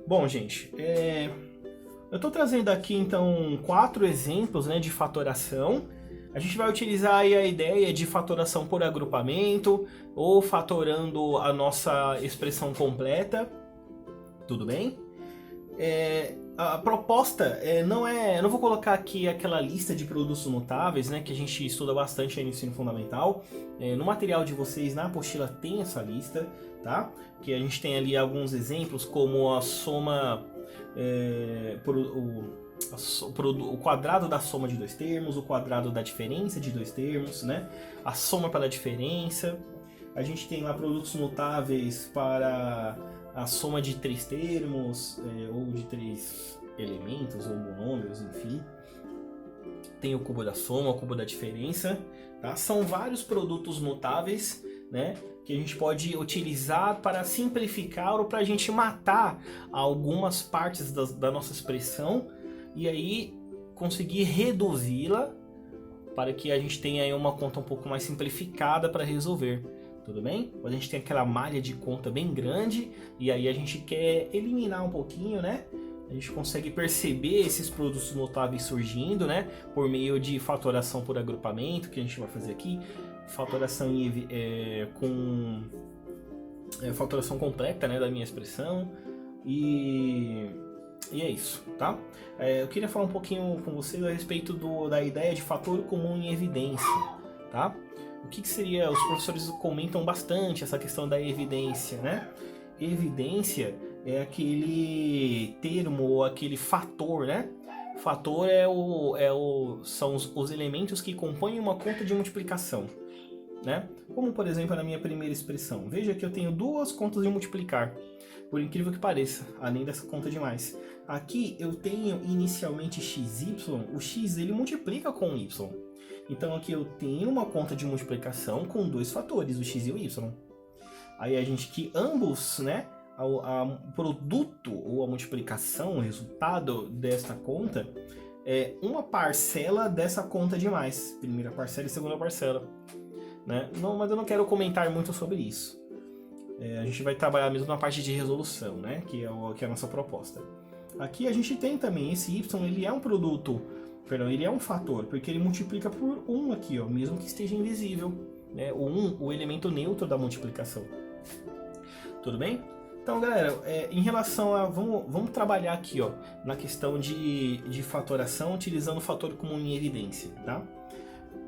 Bom, gente, eu estou trazendo aqui então 4 exemplos, né, de fatoração. A gente vai utilizar aí a ideia de fatoração por agrupamento ou fatorando a nossa expressão completa, tudo bem? A proposta não é. Eu não vou colocar aqui aquela lista de produtos notáveis, né, que a gente estuda bastante aí no ensino fundamental. No material de vocês, na apostila, tem essa lista, tá? Que a gente tem ali alguns exemplos, como a soma. O quadrado da soma de dois termos, o quadrado da diferença de dois termos, né? A soma pela diferença. A gente tem lá produtos notáveis para a soma de 3 termos, ou de 3 elementos, ou monômios, enfim. Tem o cubo da soma, o cubo da diferença. Tá? São vários produtos notáveis, né, que a gente pode utilizar para simplificar ou para a gente matar algumas partes da nossa expressão e aí conseguir reduzi-la para que a gente tenha aí uma conta um pouco mais simplificada para resolver. Tudo bem? Quando a gente tem aquela malha de conta bem grande e aí a gente quer eliminar um pouquinho, né? A gente consegue perceber esses produtos notáveis surgindo, né? Por meio de fatoração por agrupamento, que a gente vai fazer aqui. Fatoração com fatoração completa, né, da minha expressão. E é isso, tá? Eu queria falar um pouquinho com vocês a respeito da ideia de fator comum em evidência, tá? O que seria, os professores comentam bastante essa questão da evidência, né? Evidência é aquele termo ou aquele fator, né? Fator são os elementos que compõem uma conta de multiplicação, né? Como, por exemplo, na minha primeira expressão. Veja que eu tenho duas contas de multiplicar, por incrível que pareça, além dessa conta de mais. Aqui eu tenho inicialmente xy, o x ele multiplica com o y. Então aqui eu tenho uma conta de multiplicação com dois fatores, o x e o y. Aí a gente que ambos, né, o produto ou a multiplicação, o resultado desta conta é uma parcela dessa conta de mais. Primeira parcela e segunda parcela. Né? Não, mas eu não quero comentar muito sobre isso. A gente vai trabalhar mesmo na parte de resolução, né, que é a nossa proposta. Aqui a gente tem também esse y, ele é um produto, perdão, ele é um fator, porque ele multiplica por 1 aqui, ó, mesmo que esteja invisível, né? O 1, o elemento neutro da multiplicação. Tudo bem? Então, galera, em relação a... Vamos trabalhar aqui, ó, na questão de fatoração, utilizando o fator comum em evidência, tá?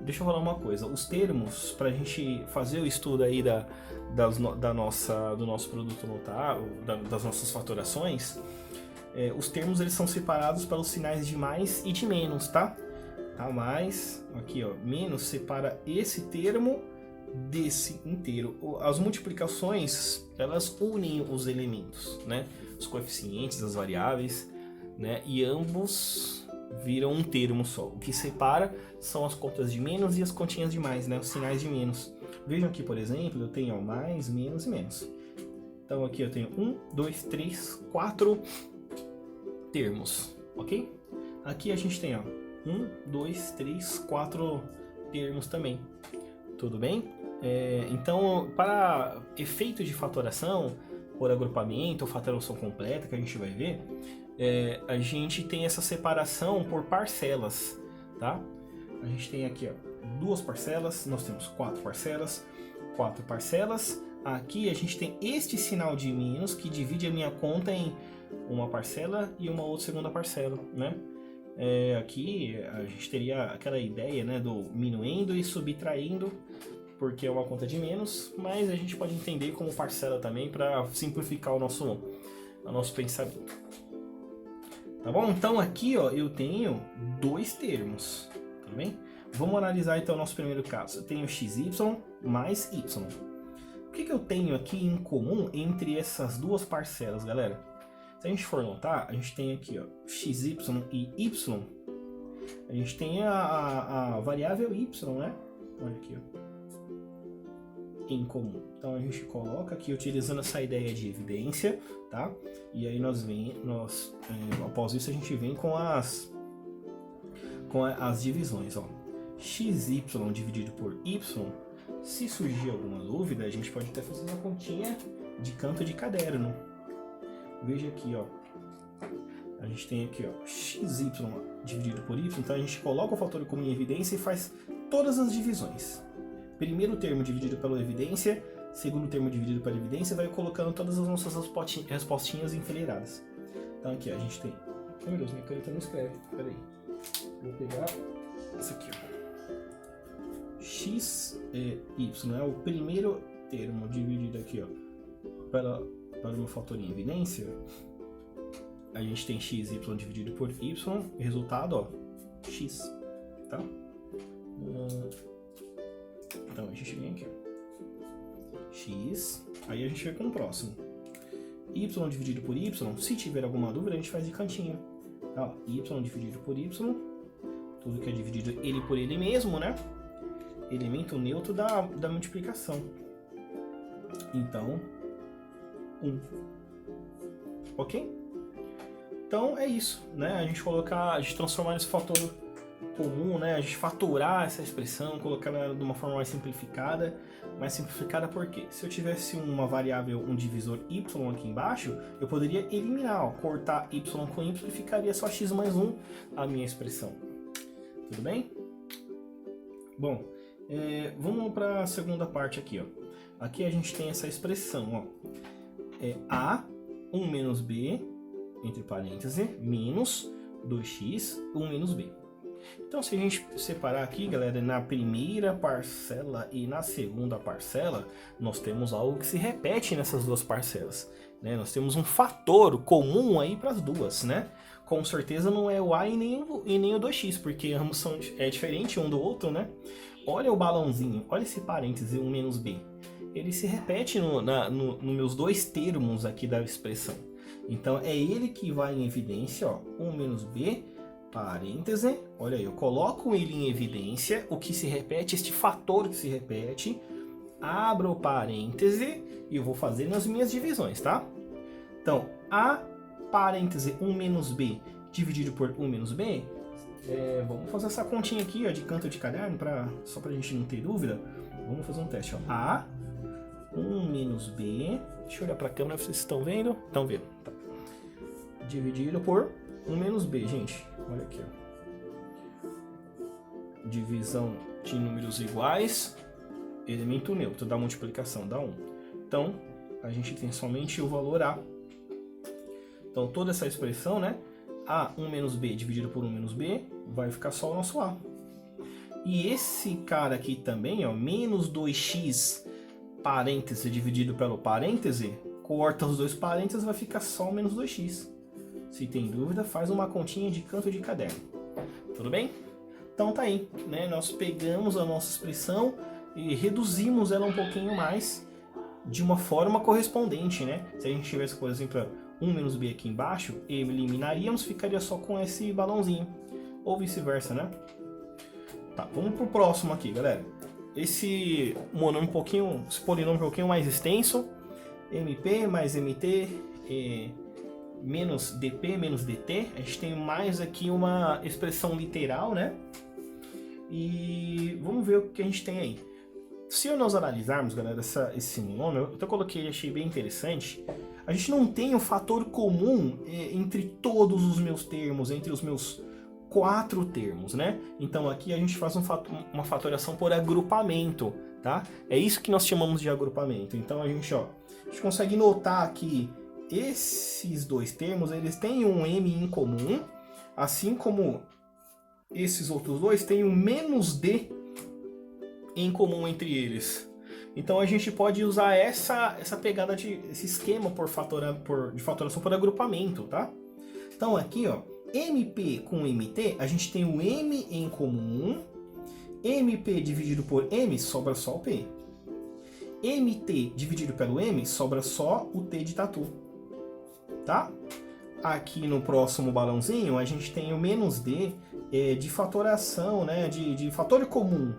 Deixa eu falar uma coisa. Os termos, para a gente fazer o estudo aí do nosso produto notável, das nossas fatorações, os termos eles são separados pelos sinais de mais e de menos, tá? Mais, aqui ó, menos separa esse termo desse inteiro. As multiplicações, elas unem os elementos, né? Os coeficientes, as variáveis, né? E ambos viram um termo só. O que separa são as contas de menos e as continhas de mais, né? Os sinais de menos. Vejam aqui, por exemplo, eu tenho ó, mais, menos e menos. Então aqui eu tenho 1, 2, 3, 4 termos, ok? Aqui a gente tem ó, 1, 2, 3, 4 termos também. Tudo bem? Então, para efeito de fatoração, por agrupamento ou fatoração completa, que a gente vai ver, a gente tem essa separação por parcelas, tá? A gente tem aqui ó, 2 parcelas, nós temos 4 parcelas, 4 parcelas. Aqui a gente tem este sinal de menos que divide a minha conta em uma parcela e uma outra segunda parcela, né? Aqui a gente teria aquela ideia, né, do minuendo e subtraindo, porque é uma conta de menos, mas a gente pode entender como parcela também para simplificar o nosso pensamento. Tá bom? Então aqui ó, eu tenho 2 termos, tudo bem? Vamos analisar então o nosso primeiro caso. Eu tenho xy mais y. O que eu tenho aqui em comum entre essas duas parcelas, galera? Se a gente for notar, a gente tem aqui ó, xy e y. A gente tem a variável y, né? Olha aqui ó, em comum. Então a gente coloca aqui utilizando essa ideia de evidência, tá? E aí após isso a gente vem com as divisões, ó. xy dividido por y. Se surgir alguma dúvida, a gente pode até fazer uma continha de canto de caderno. Veja aqui, ó, A gente tem aqui, ó, xy dividido por y, então a gente coloca o fator comum em evidência e faz todas as divisões. Primeiro termo dividido pela evidência, segundo termo dividido pela evidência, vai colocando todas as nossas respostinhas enfileiradas. Então aqui, ó, a gente tem... Oh, meu Deus, minha caneta não escreve, peraí. Vou pegar esse aqui, ó. X e y, é o primeiro termo dividido aqui, ó, para o meu fator em evidência. A gente tem x, y dividido por y, resultado, ó, x, tá? Então a gente vem aqui, ó, x, aí a gente vai com o próximo. Y dividido por y, se tiver alguma dúvida, a gente faz de cantinho. Ó, y dividido por y, tudo que é dividido ele por ele mesmo, né? Elemento neutro da multiplicação. Então, 1. Ok? Então é isso, né? A gente transformar esse fator comum, né? A gente fatorar essa expressão, colocar ela de uma forma mais simplificada. Mais simplificada por quê? Se eu tivesse uma variável, um divisor y aqui embaixo, eu poderia eliminar, ó, cortar y com y e ficaria só x mais 1 a minha expressão. Tudo bem? Bom, vamos para a segunda parte aqui, ó. Aqui a gente tem essa expressão, ó. A 1 menos b, entre parênteses, menos 2x, 1 menos b. Então, se a gente separar aqui, galera, na primeira parcela e na segunda parcela, nós temos algo que se repete nessas duas parcelas, né? Nós temos um fator comum aí para as duas, né? Com certeza não é o a e nem o 2x, porque ambos são diferentes um do outro, né? Olha o balãozinho, olha esse parêntese 1 menos b. Ele se repete nos meus dois termos aqui da expressão. Então, é ele que vai em evidência, ó, 1 menos b, parêntese, olha aí, eu coloco ele em evidência, o que se repete, este fator que se repete, abro o parêntese e eu vou fazer nas minhas divisões, tá? Então, a parêntese 1 menos b dividido por 1 menos b, vamos fazer essa continha aqui, ó, de canto de caderno, só pra gente não ter dúvida. Vamos fazer um teste, ó. A 1 menos b, deixa eu olhar pra câmera, vocês estão vendo? Estão vendo, tá. Dividido por 1 menos b, gente. Olha aqui, ó. Divisão de números iguais, elemento neutro da multiplicação dá 1. Então, a gente tem somente o valor a. Então, toda essa expressão, né? A 1 menos b dividido por 1 menos b, vai ficar só o nosso a. E esse cara aqui também, ó, menos 2x, parêntese dividido pelo parêntese, corta os dois parênteses, vai ficar só o menos 2x. Se tem dúvida, faz uma continha de canto de caderno. Tudo bem? Então tá aí, né? Nós pegamos a nossa expressão e reduzimos ela um pouquinho mais de uma forma correspondente, né? Se a gente tivesse, por exemplo, 1 menos b aqui embaixo, eliminaríamos, ficaria só com esse balãozinho. Ou vice-versa, né? Tá, vamos pro próximo aqui, galera. Esse polinômio um pouquinho mais extenso. MP mais MT menos DP menos DT. A gente tem mais aqui uma expressão literal, né? E vamos ver o que a gente tem aí. Se nós analisarmos, galera, esse monômio, eu até coloquei e achei bem interessante. A gente não tem um fator comum entre todos os meus termos, entre os meus 4 termos, né? Então aqui a gente faz uma fatoração por agrupamento, tá? É isso que nós chamamos de agrupamento. Então a gente consegue notar que esses dois termos, eles têm um m em comum, assim como esses outros dois têm um menos d em comum entre eles. Então a gente pode usar essa pegada esse esquema de fatoração por agrupamento, tá? Então aqui, ó, MP com MT, a gente tem o M em comum, MP dividido por M sobra só o P. MT dividido pelo M sobra só o T de tatu, tá? Aqui no próximo balãozinho a gente tem o menos D de fatoração, né? De fator comum,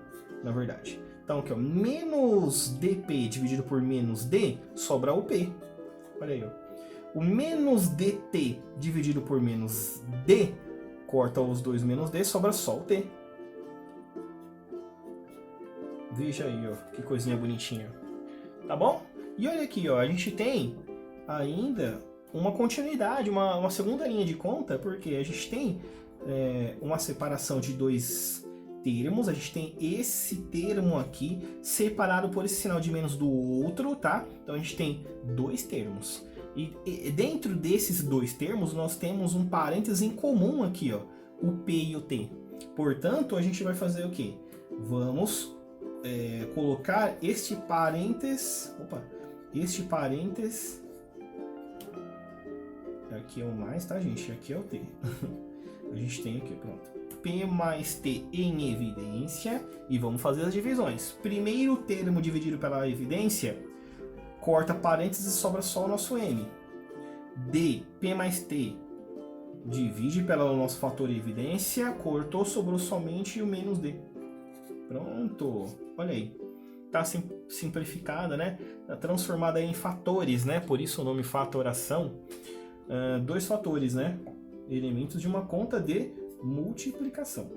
na verdade. Então aqui, ó, menos DP dividido por menos D sobra o P. Olha aí, ó. O menos DT dividido por menos D, corta os dois menos D, sobra só o T. Veja aí, ó, que coisinha bonitinha. Tá bom? E olha aqui, ó, a gente tem ainda uma continuidade, uma segunda linha de conta, porque a gente tem uma separação de dois termos, a gente tem esse termo aqui separado por esse sinal de menos do outro, tá? Então a gente tem dois termos. E dentro desses dois termos, nós temos um parêntese em comum aqui, ó, o P e o T. Portanto, a gente vai fazer o quê? Vamos colocar este parênteses... Opa! Este parênteses... Aqui é o mais, tá, gente? Aqui é o T. A gente tem aqui, pronto. P mais T em evidência. E vamos fazer as divisões. Primeiro termo dividido pela evidência, corta parênteses e sobra só o nosso M. D, P mais T, divide pelo nosso fator evidência, cortou, sobrou somente o menos D. Pronto. Olha aí. Tá simplificada, né? Tá transformada em fatores, né? Por isso o nome fatoração. Dois fatores, né? Elementos de uma conta de multiplicação.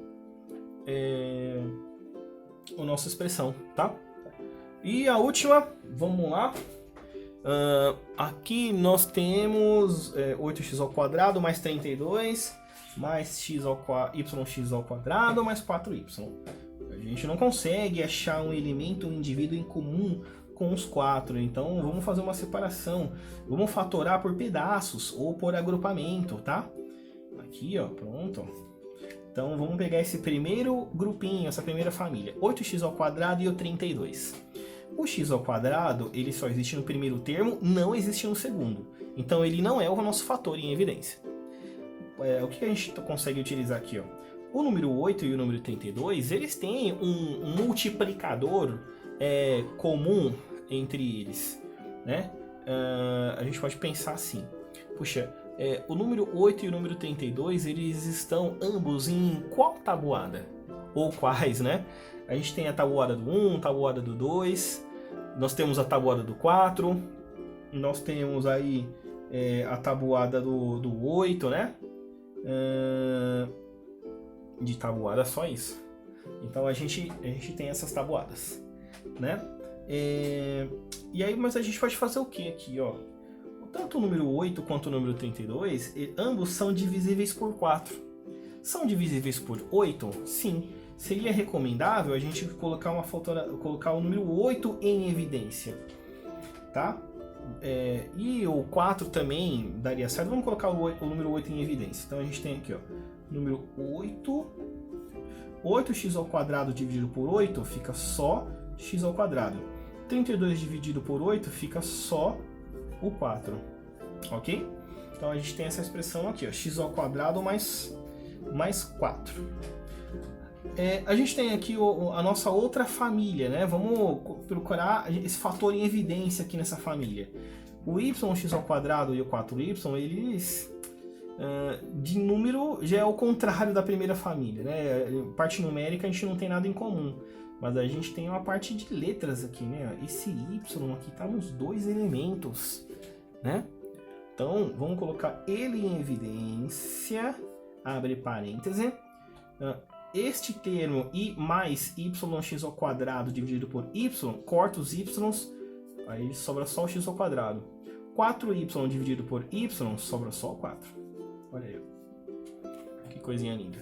A nossa expressão, tá? E a última, vamos lá. Aqui nós temos 8x ao quadrado mais 32 mais yx ao quadrado mais 4y. A gente não consegue achar um elemento, um indivíduo em comum com os 4, então vamos fazer uma separação. Vamos fatorar por pedaços ou por agrupamento, tá? Aqui, ó, pronto. Então vamos pegar esse primeiro grupinho, essa primeira família, 8x ao quadrado e o 32. O x ao quadrado, ele só existe no primeiro termo, não existe no segundo. Então ele não é o nosso fator em evidência. O que a gente consegue utilizar aqui, ó? O número 8 e o número 32, eles têm um multiplicador comum entre eles, né? A gente pode pensar assim, puxa, o número 8 e o número 32, eles estão ambos em qual tabuada? Ou quais, né? A gente tem a tabuada do 1, tabuada do 2, nós temos a tabuada do 4, nós temos aí a tabuada do 8, né? De tabuada só isso. Então a gente tem essas tabuadas, né? E aí, mas a gente pode fazer o que aqui, ó? Tanto o número 8 quanto o número 32, ambos são divisíveis por 4. São divisíveis por 8? Sim. Seria recomendável a gente colocar o número 8 em evidência, tá? E o 4 também daria certo. Vamos colocar o número 8 em evidência. Então a gente tem aqui, ó, número 8. 8x ao quadrado dividido por 8 fica só x ao quadrado. 32 dividido por 8 fica só o 4, ok? Então a gente tem essa expressão aqui, ó, x ao quadrado mais 4. A gente tem aqui a nossa outra família, né? Vamos procurar esse fator em evidência aqui nessa família. O yx ao quadrado e o 4y, eles de número já é o contrário da primeira família, né? Parte numérica a gente não tem nada em comum, mas a gente tem uma parte de letras aqui, né? Esse y aqui está nos dois elementos, né? Então vamos colocar ele em evidência, abre parêntese. Este termo i mais yx ao quadrado dividido por y, corta os y, aí sobra só o x ao quadrado. 4y dividido por y, sobra só o 4. Olha aí, que coisinha linda.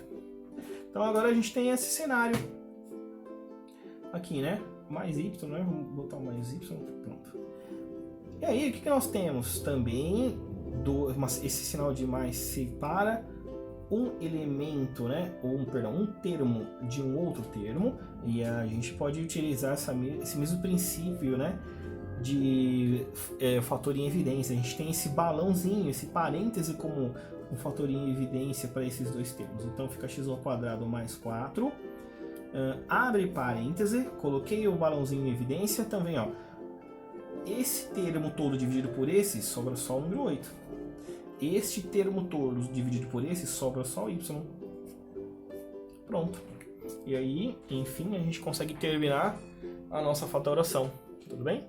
Então agora a gente tem esse cenário aqui, né? Mais y, né? Vamos botar o mais y, pronto. E aí, o que nós temos? Também esse sinal de mais separa um elemento, né? Um termo de um outro termo, e a gente pode utilizar esse mesmo princípio, né? De fator em evidência. A gente tem esse balãozinho, esse parêntese como um fator em evidência para esses dois termos. Então fica x ao quadrado mais 4, abre parêntese, coloquei o balãozinho em evidência também, ó. Esse termo todo dividido por esse, sobra só o número 8. Este termo todo dividido por esse, sobra só o y. Pronto. E aí, enfim, a gente consegue terminar a nossa fatoração. Tudo bem?